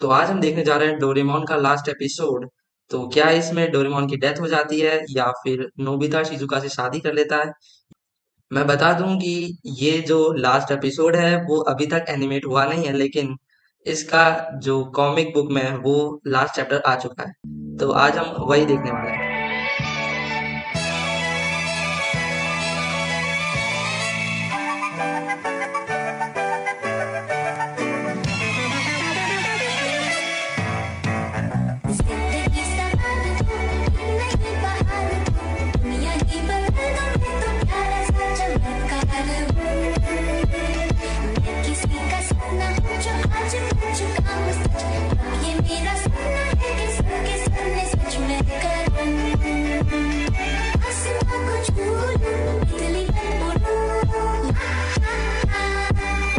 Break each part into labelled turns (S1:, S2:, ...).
S1: तो आज हम देखने जा रहे हैं डोरेमोन का लास्ट एपिसोड। तो क्या इसमें डोरेमोन की डेथ हो जाती है या फिर नोबिता शिजुका से शादी कर लेता है। मैं बता दूं कि ये जो लास्ट एपिसोड है वो अभी तक एनिमेट हुआ नहीं है, लेकिन इसका जो कॉमिक बुक में है वो लास्ट चैप्टर आ चुका है। तो आज हम वही देखने वाले हैं।
S2: जिंदगी सवाल नहीं बहार दुनिया की बदल में तो प्यारा सा चमत्कार मैं किसी का सपना हूँ जो आज बन चुका हूँ सच अब ये मेरा सपना है कि सबके सामने सच मैं करूँ आसमां को छू लूं बिजली बन उड़ूं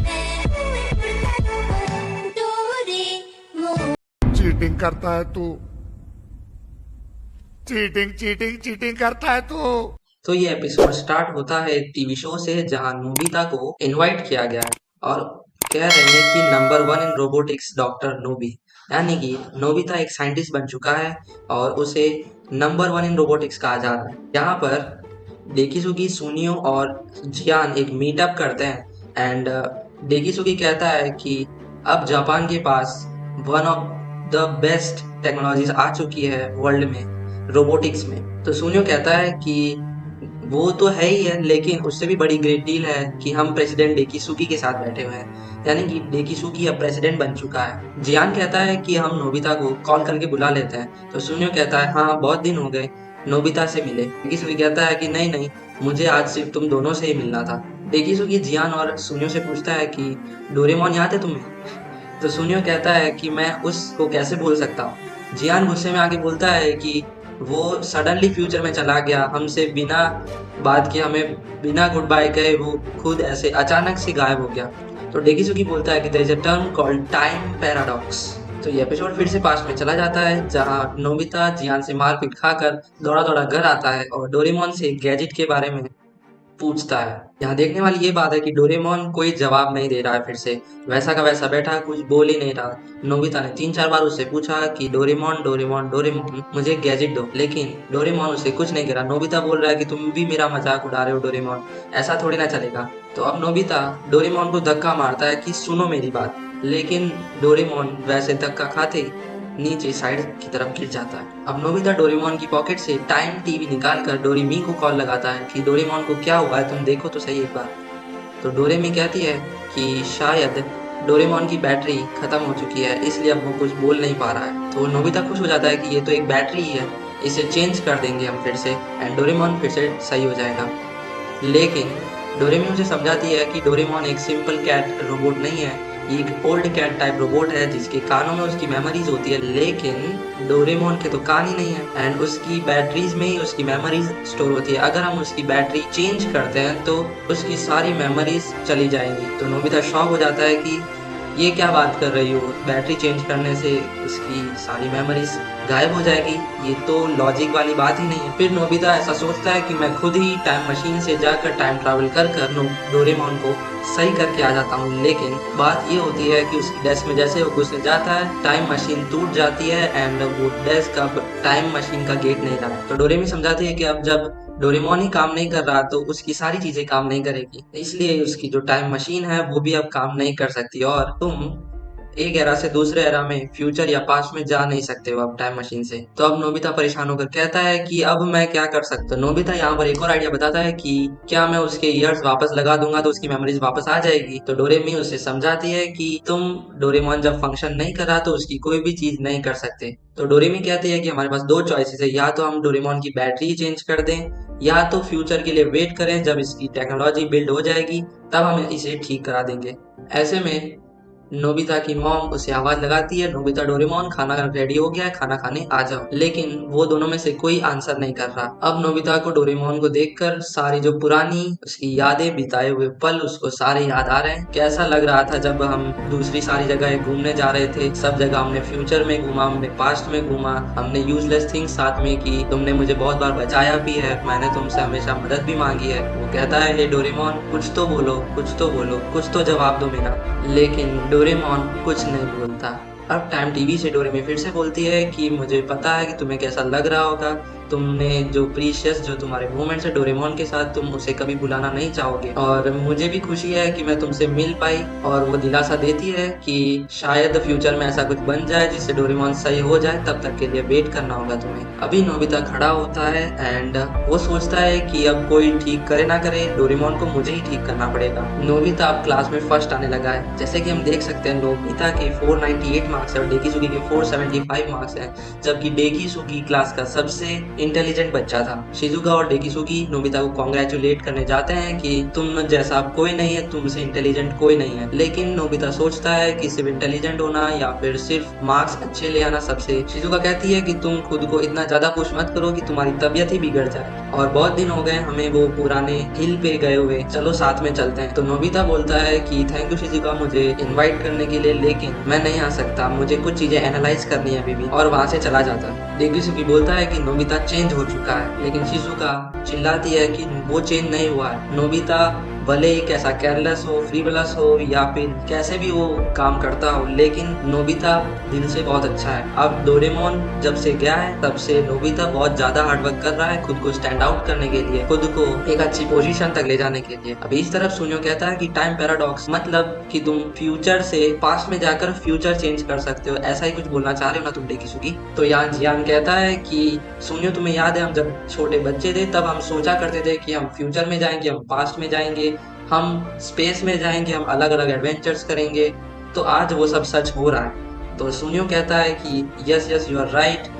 S2: मैं हूँ एक उड़ता डोरेमोन।
S3: चीटिंग करता है तू। चीटिंग चीटिंग चीटिंग करता है तू।
S1: तो ये एपिसोड स्टार्ट होता है एक टीवी शो से जहां नोबिता को इनवाइट किया गया है और कह रहे हैं कि number one in robotics doctor Nobi, यानी कि नोबिता एक साइंटिस्ट बन चुका है और उसे नंबर वन इन रोबोटिक्स कहा जा रहा है। यहाँ पर डेकिसुगी, सुनियो और जियान एक मीटअप करते हैं एंड डेकिसुगी कहता है कि अब जापान के पास one of the best technologies आ चुकी है वर्ल्ड में रोबोटिक्स में। तो सुनियो कहता है कि वो तो है ही है, लेकिन उससे भी बड़ी ग्रेट डील है कि हम प्रेसिडेंट डेकिसुगी के साथ बैठे हुए हैं, यानी कि डेकिसुगी अब प्रेसिडेंट बन चुका है। जियान कहता है कि हम नोबिता को कॉल करके बुला लेते हैं। तो सुनियो कहता है हाँ बहुत दिन हो गए नोबिता से मिले। डेकिसुगी कहता है कि नहीं नहीं, मुझे आज सिर्फ तुम दोनों से ही मिलना था। डेकिसुगी जियान और सुनियो से पूछता है कि डोरेमोन याद है तुम्हें। तो सुनियो कहता है कि मैं उसको कैसे भूल सकता हूँ। जियान गुस्से में आके बोलता है कि वो सडनली फ्यूचर में चला गया, हमसे बिना बात किए, हमें बिना गुड बाय कहे वो खुद ऐसे अचानक से गायब हो गया। तो डेकिसुगी बोलता है कि there is a term called time paradox. तो ये एपिसोड फिर से पास्ट में चला जाता है जहां नोबिता जियान से मारपीट खाकर दौड़ा दौड़ा घर आता है और डोरेमोन से गैजेट के बारे में पूछता है। यहाँ देखने वाली ये बात है कि डोरेमोन कोई जवाब नहीं दे रहा है, फिर से वैसा का वैसा बैठा, कुछ बोल ही नहीं रहा। नोबिता ने 3-4 बार उससे पूछा कि डोरेमोन डोरेमोन डोरेमोन मुझे गैजेट दो, लेकिन डोरेमोन उससे कुछ नहीं कह रहा। नोबिता बोल रहा है कि तुम भी मेरा मजाक उड़ा रहे हो डोरेमोन, ऐसा थोड़ी ना चलेगा। तो अब नोबिता डोरेमोन को धक्का मारता है कि सुनो मेरी बात, लेकिन डोरेमोन वैसे धक्का खाते ही नीचे साइड की तरफ गिर जाता है। अब नोबिता डोरेमोन की पॉकेट से टाइम टीवी निकालकर डोरेमी को कॉल लगाता है कि डोरेमोन को क्या हुआ है, तुम देखो तो सही एक बार। तो डोरेमी कहती है कि शायद डोरेमोन की बैटरी खत्म हो चुकी है, इसलिए अब वो कुछ बोल नहीं पा रहा है। तो नोबिता खुश हो जाता है कि ये तो एक बैटरी ही है, इसे चेंज कर देंगे हम फिर से एंड डोरेमोन फिर से सही हो जाएगा। लेकिन डोरेमी उसे समझाती है कि डोरेमोन एक सिंपल कैट रोबोट नहीं है, ये एक ओल्ड कैट टाइप रोबोट है जिसके कानों में उसकी मेमोरीज होती है, लेकिन डोरेमोन के तो कान ही नहीं है एंड उसकी बैटरीज में ही उसकी मेमोरीज स्टोर होती है। अगर हम उसकी बैटरी चेंज करते हैं तो उसकी सारी मेमोरीज चली जाएंगी। तो नोबिता शॉक हो जाता है कि ये क्या बात कर रही हो, बैटरी चेंज करने से उसकी सारी मेमोरीज गायब हो जाएगी, ये तो लॉजिक वाली बात ही नहीं है। फिर नोबिता ऐसा सोचता है कि मैं खुद ही टाइम मशीन से जाकर टाइम ट्रैवल कर कर डोरेमोन को सही करके आ जाता हूँ। लेकिन बात ये होती है कि उसकी डेस्क में जैसे वो घुसने जाता है टाइम मशीन टूट जाती है एंड वो डेस्क अब टाइम मशीन का गेट नहीं रहा। तो डोरेमी समझाती है कि अब जब डोरेमोन ही काम नहीं कर रहा तो उसकी सारी चीजें काम नहीं करेगी, इसलिए उसकी जो टाइम मशीन है वो भी अब काम नहीं कर सकती और तुम एक एरा से दूसरे एरा में फ्यूचर या पास्ट में जा नहीं सकते हो अब टाइम मशीन से। तो अब नोबिता परेशान होकर कहता है कि अब मैं क्या कर सकता हूँ। नोबिता यहाँ पर एक और आइडिया बताता है कि क्या मैं उसके ईयर्स वापस लगा दूंगा तो उसकी मेमोरीज वापस आ जाएगी। तो डोरेमी उसे समझाती है कि तुम डोरेमोन जब फंक्शन नहीं कर रहा तो उसकी कोई भी चीज नहीं कर सकते। तो डोरेमी कहती है कि हमारे पास दो चॉइसेस है, या तो हम डोरेमोन की बैटरी चेंज कर दें या तो फ्यूचर के लिए वेट करें, जब इसकी टेक्नोलॉजी बिल्ड हो जाएगी तब हम इसे ठीक करा देंगे। ऐसे में नोबिता की मॉम उसे आवाज लगाती है, नोबिता डोरेमोन खाना रेडी हो गया है, खाना खाने आ जाओ। लेकिन वो दोनों में से कोई आंसर नहीं कर रहा। अब नोबिता को डोरेमोन को देखकर सारी जो पुरानी उसकी यादें, बिताए हुए पल उसको सारे याद आ रहे हैं। कैसा लग रहा था जब हम दूसरी सारी जगह घूमने जा रहे थे, सब जगह हमने फ्यूचर में घूमा, हमने पास्ट में घूमा, हमने यूजलेस थिंग्स साथ में की, तुमने मुझे बहुत बार बचाया भी है, मैंने तुमसे हमेशा मदद भी मांगी है। वो कहता है हे डोरेमोन कुछ तो बोलो, कुछ तो बोलो, कुछ तो जवाब दो मेरा। लेकिन डोरेमोन कुछ नहीं बोलता। अब टाइम टीवी से डोरेमी फिर से बोलती है कि मुझे पता है कि तुम्हें कैसा लग रहा होगा, तुमने जो प्रीशियस जो तुम्हारे मोमेंट्स है डोरेमोन के साथ तुम उसे कभी भुलाना नहीं चाहोगे, और मुझे भी खुशी है कि मैं तुमसे मिल पाई। और वो दिलासा देती है कि शायद फ्यूचर में ऐसा कुछ बन जाए जिससे डोरेमोन सही हो जाए, तब तक के लिए वेट करना होगा तुम्हें। अभी नोबिता खड़ा होता है एंड वो सोचता है कि अब कोई ठीक करे ना करे, डोरेमोन को मुझे ही ठीक करना पड़ेगा। नोबिता अब क्लास में फर्स्ट आने लगा है, जैसे कि हम देख सकते हैं नोबिता के 498 मार्क्स है और डेकिसुगी के 475 मार्क्स है, जबकि डेकिसुगी क्लास का सबसे इंटेलिजेंट बच्चा था। शिजुका और डेकिसुगी नोबिता को कांग्रेचुलेट करने जाते हैं कि तुम जैसा अब कोई नहीं है, तुमसे इंटेलिजेंट कोई नहीं है। लेकिन नोबिता सोचता है कि सिर्फ इंटेलिजेंट होना या फिर सिर्फ मार्क्स अच्छे ले आना सबसे। शिजुका कहती है कि तुम खुद को इतना ज्यादा पुश मत करो कि तुम्हारी तबीयत ही बिगड़ जाए, और बहुत दिन हो गए हमें वो पुराने हिल पे गए हुए, चलो साथ में चलते हैं। तो नोबिता बोलता है कि थैंक यू शिजुका मुझे इनवाइट करने के लिए, लेकिन मैं नहीं आ सकता, मुझे कुछ चीजें एनालाइज करनी है अभी भी, और वहां से चला जाता है। डेकिसुगी बोलता है कि नोबिता चेंज हो चुका है, लेकिन शिजुका चिल्लाती है कि वो चेंज नहीं हुआ है। नोबिता भले ही कैसा केयरलेस हो, फ्रीबलस हो या फिर कैसे भी वो काम करता हो, लेकिन नोबिता दिल से बहुत अच्छा है। अब डोरेमोन जब से गया है तब से नोबिता बहुत ज्यादा हार्डवर्क कर रहा है खुद को स्टैंड आउट करने के लिए, खुद को एक अच्छी पोजीशन तक ले जाने के लिए। अब इस तरफ सुनियो कहता है कि टाइम पैराडॉक्स मतलब कि तुम फ्यूचर से पास्ट में जाकर फ्यूचर चेंज कर सकते हो, ऐसा ही कुछ बोलना चाह रहे हो ना तुम डेकिसुगी। तो यहाँ जियान कहता है कि सुनियो तुम्हें याद है हम जब छोटे बच्चे थे तब हम सोचा करते थे कि हम फ्यूचर में जाएंगे, हम पास्ट में जाएंगे, हम स्पेस में जाएंगे, हम अलग अलग एडवेंचर्स करेंगे, तो आज वो सब सच हो रहा है। तो सुनियो कहता है कि yes yes you are right.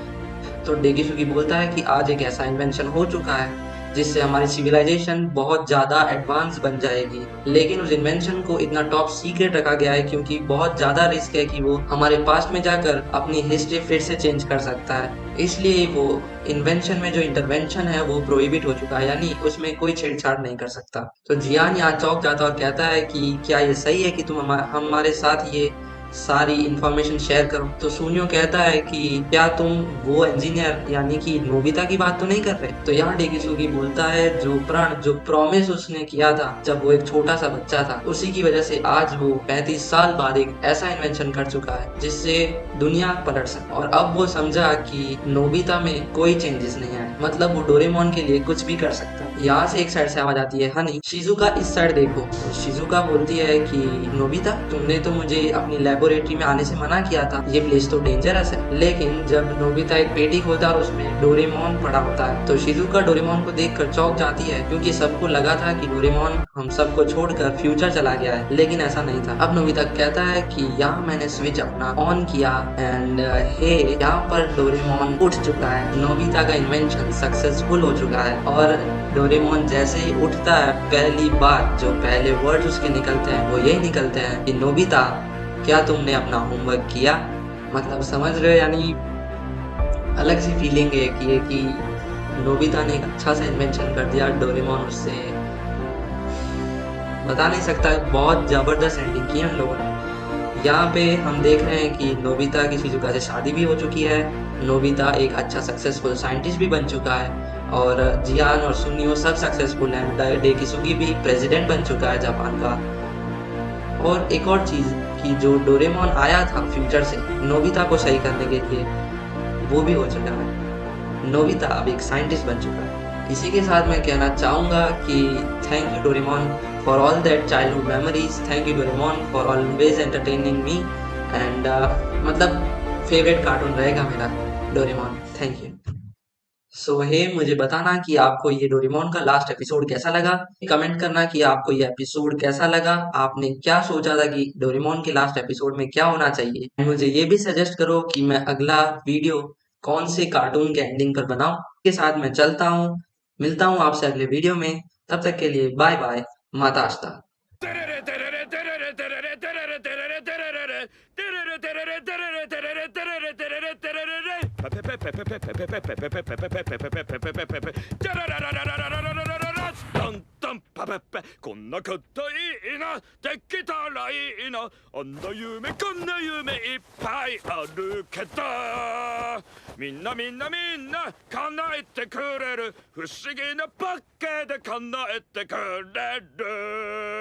S1: तो डेकिसुगी बोलता है कि आज एक ऐसा इन्वेंशन हो चुका है जिससे हमारी सिविलाइजेशन बहुत ज्यादा एडवांस बन जाएगी, लेकिन उस इन्वेंशन को इतना टॉप सीक्रेट रखा गया है क्योंकि बहुत ज्यादा रिस्क है कि वो हमारे पास्ट में जाकर अपनी हिस्ट्री फिर से चेंज कर सकता है, इसलिए वो इन्वेंशन में जो इंटरवेंशन है वो प्रोहिबिट हो चुका है, यानी उसमें कोई छेड़छाड़ नहीं कर सकता। तो जियान यहाँ चौंक जाता है और कहता है कि क्या ये सही है कि तुम हमारे साथ ये सारी इंफॉर्मेशन शेयर करो। तो सुनियो कहता है कि क्या तुम वो इंजीनियर यानी कि नोबिता की बात तो नहीं कर रहे। तो यहाँ डेकिसुगी बोलता है जो प्रण जो प्रॉमिस उसने किया था जब वो एक छोटा सा बच्चा था, उसी की वजह से आज वो 35 साल बाद एक ऐसा इन्वेंशन कर चुका है जिससे दुनिया पलट सके। और अब वो समझा कि नोबिता में कोई चेंजेस नहीं है, मतलब वो डोरेमोन के लिए कुछ भी कर सकता है। यहाँ से एक साइड से आवाज आती है हनी शिजुका इस साइड देखो। तो शिजुका बोलती है कि नोबिता तुमने तो मुझे अपनी लेबोरेटरी में आने से मना किया था, ये प्लेस तो डेंजरस है। लेकिन जब नोबिता एक पेटी खोलता है और उसमें डोरेमोन पड़ा होता है तो शिजुका डोरेमोन को देखकर चौंक जाती है, क्योंकि सबको लगा था कि डोरेमोन हम सबको छोड़कर फ्यूचर चला गया है, लेकिन ऐसा नहीं था। अब नोबिता कहता है कि यहाँ मैंने स्विच अपना ऑन किया एंड हे यहाँ पर डोरेमोन उठ चुका है, नोबिता का इन्वेंशन सक्सेसफुल हो चुका है। और डोरेमोन जैसे ही उठता है पहली बात जो पहले वर्ड उसके निकलते हैं वो यही निकलते हैं कि नोबिता क्या तुमने अपना होमवर्क किया। मतलब समझ रहे हो, यानी अलग सी फीलिंग है कि नोबिता ने एक अच्छा सा इन्वेंशन कर दिया, डोरेमोन उससे बता नहीं सकता, बहुत जबरदस्त एंडिंग की है उन लोगों ने। यहाँ पे हम देख रहे हैं कि नोबिता की शिजुका से शादी भी हो चुकी है, नोबिता एक अच्छा सक्सेसफुल साइंटिस्ट भी बन चुका है, और जियान और सुनियो सब सक्सेसफुल हैं, डेकिसुगी भी प्रेसिडेंट बन चुका है जापान का। और एक और चीज कि जो डोरेमोन आया था फ्यूचर से नोबिता को सही करने के लिए, वो भी हो चुका है, नोबिता अब एक साइंटिस्ट बन चुका है। इसी के साथ मैं कहना चाहूँगा कि thank you Doraemon for all that childhood memories, thank you Doraemon for always entertaining me and मतलब फेवरेट कार्टून रहेगा मेरा डोरेमोन, थैंक यू। सो हे मुझे बताना कि आपको ये डोरेमोन का लास्ट एपिसोड कैसा लगा, कमेंट करना कि आपको ये एपिसोड कैसा लगा, आपने क्या सोचा था कि डोरेमोन के लास्ट एपिसोड में क्या होना चाहिए। मुझे ये भी सजेस्ट करो कि मैं अगला वीडियो कौन से कार्टून के एंडिंग पर बनाऊं। के साथ मैं चलता हूँ, मिलता हूँ आपसे अगले वीडियो में, तब तक के लिए बाय बाय, माताश्ता।
S4: こんなこといいな、できたらいいな、あんな夢こんな夢いっぱいあるけど、みんな叶えてくれる、不思議なパッケで叶えてくれる。